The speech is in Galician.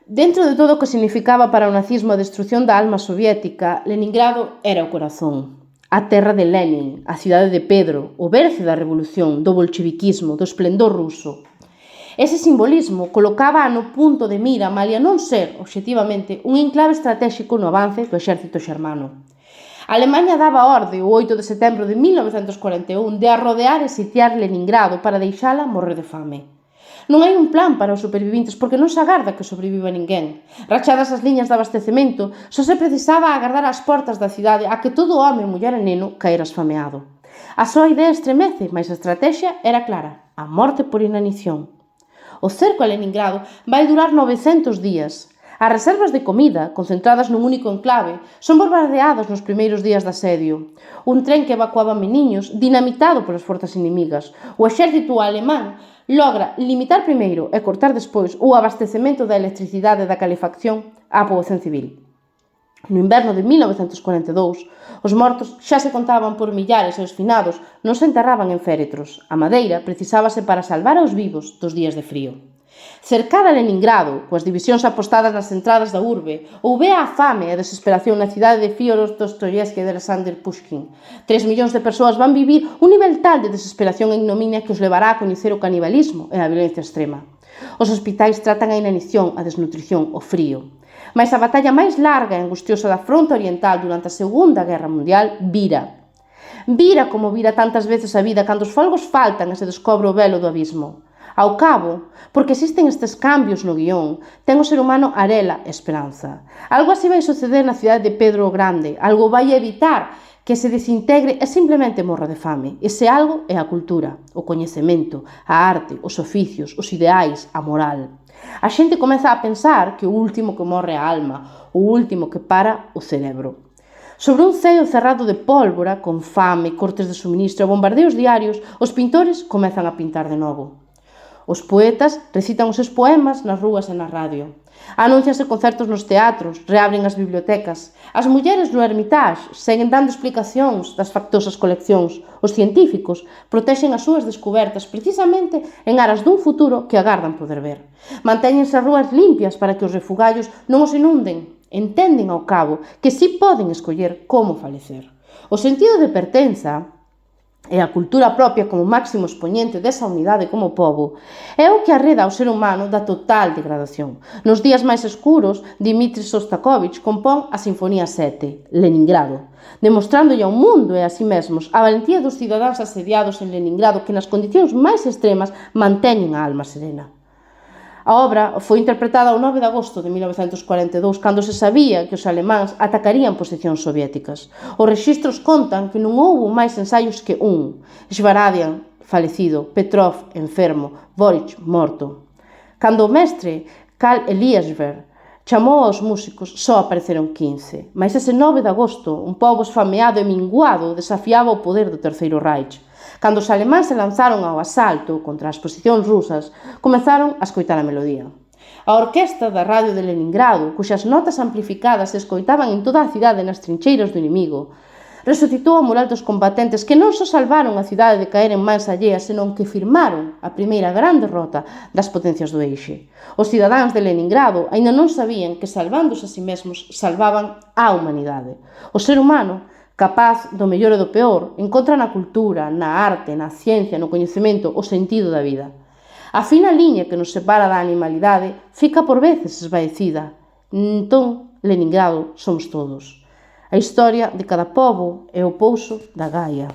Dentro de todo o que significaba para o nazismo a destrución da alma soviética, Leningrado era o corazón. A terra de Lenin, a cidade de Pedro, o berce da revolución, do bolcheviquismo, do esplendor ruso. Ese simbolismo colocaba no punto de mira malia non ser, obxectivamente, un enclave estratéxico no avance do exército xermano. A Alemanha daba orde o 8 de setembro de 1941 de arrodear e sitiar Leningrado para deixala morrer de fame. Non hai un plan para os supervivintes porque non se agarda que sobreviva ninguén. Rachadas as liñas de abastecemento, só se precisaba agardar ás portas da cidade a que todo home, muller e neno caera esfameado. A súa idea estremece, mas a estrategia era clara: a morte por inanición. O cerco a Leningrado vai durar 900 días. As reservas de comida, concentradas nun único enclave, son bombardeadas nos primeiros días de asedio. Un tren que evacuaba meniños, dinamitado polas forzas inimigas. O exército alemán logra limitar primeiro e cortar despois o abastecemento da electricidade e da calefacción á poboación civil. No inverno de 1942, os mortos xa se contaban por millares e os finados non se enterraban en féretros. A madeira precisábase para salvar aos vivos dos días de frío. Cercada Leningrado, coas divisións apostadas nas entradas da urbe, houbea a fame e a desesperación na cidade de Fyodor Dostoievski e de Alexander Pushkin. 3 millóns de persoas van vivir un nivel tal de desesperación e ignominia que os levará a coñecer o canibalismo e a violencia extrema. Os hospitais tratan a inanición, a desnutrición, o frío. Mais a batalla máis larga e angustiosa da fronte oriental durante a Segunda Guerra Mundial vira. Vira como vira tantas veces a vida cando os folgos faltan e se descobre o velo do abismo. Ao cabo, porque existen estes cambios no guión, ten o ser humano arela esperanza. Algo así vai suceder na cidade de Pedro o Grande, algo vai evitar que se desintegre e simplemente morra de fame. Ese algo é a cultura, o coñecemento, a arte, os oficios, os ideais, a moral. A xente comeza a pensar que o último que morre é a alma, o último que para o cerebro. Sobre un ceo cerrado de pólvora, con fame, cortes de suministro e bombardeos diarios, os pintores comezan a pintar de novo. Os poetas recitan os seus poemas nas rúas e na radio. Anúncianse concertos nos teatros, reabren as bibliotecas. As mulleres no Hermitage seguen dando explicacións das factosas coleccións. Os científicos protexen as súas descobertas precisamente en aras dun futuro que agardan poder ver. Mantéñense as rúas limpias para que os refugallos non os inunden. Entenden ao cabo que si poden escoller como falecer. O sentido de pertenza e a cultura propia como máximo expoñente desa unidade como pobo, é o que arreda ao ser humano da total degradación. Nos días máis escuros, Dmitri Shostakovich compón a Sinfonía 7, Leningrado, demostrándolle ao mundo e a si mesmos a valentía dos cidadáns asediados en Leningrado que nas condicións máis extremas manteñen a alma serena. A obra foi interpretada o 9 de agosto de 1942, cando se sabía que os alemáns atacarían posicións soviéticas. Os rexistros contan que non houbo máis ensaios que un: Shvaradian, falecido; Petrov, enfermo; Boric, morto. Cando o mestre, Karl Eliasver, chamou aos músicos, só apareceron 15. Mas ese 9 de agosto, un pobo esfameado e minguado desafiaba o poder do Terceiro Reich. Cando os alemáns se lanzaron ao asalto contra as posicións rusas, comezaron a escoitar a melodía. A orquesta da radio de Leningrado, cuxas notas amplificadas se escoitaban en toda a cidade nas trincheiras do inimigo, resucitou a moral dos combatentes que non só salvaron a cidade de caer en mans alleas, senón que firmaron a primeira gran derrota das potencias do Eixe. Os cidadáns de Leningrado aínda non sabían que, salvándose a si mesmos, salvaban a humanidade. O ser humano, capaz do mellor e do peor, encontra na cultura, na arte, na ciencia, no coñecemento, o sentido da vida. A fina liña que nos separa da animalidade fica por veces esvaecida. Entón, Leningrado somos todos. A historia de cada pobo é o pouso da Gaia.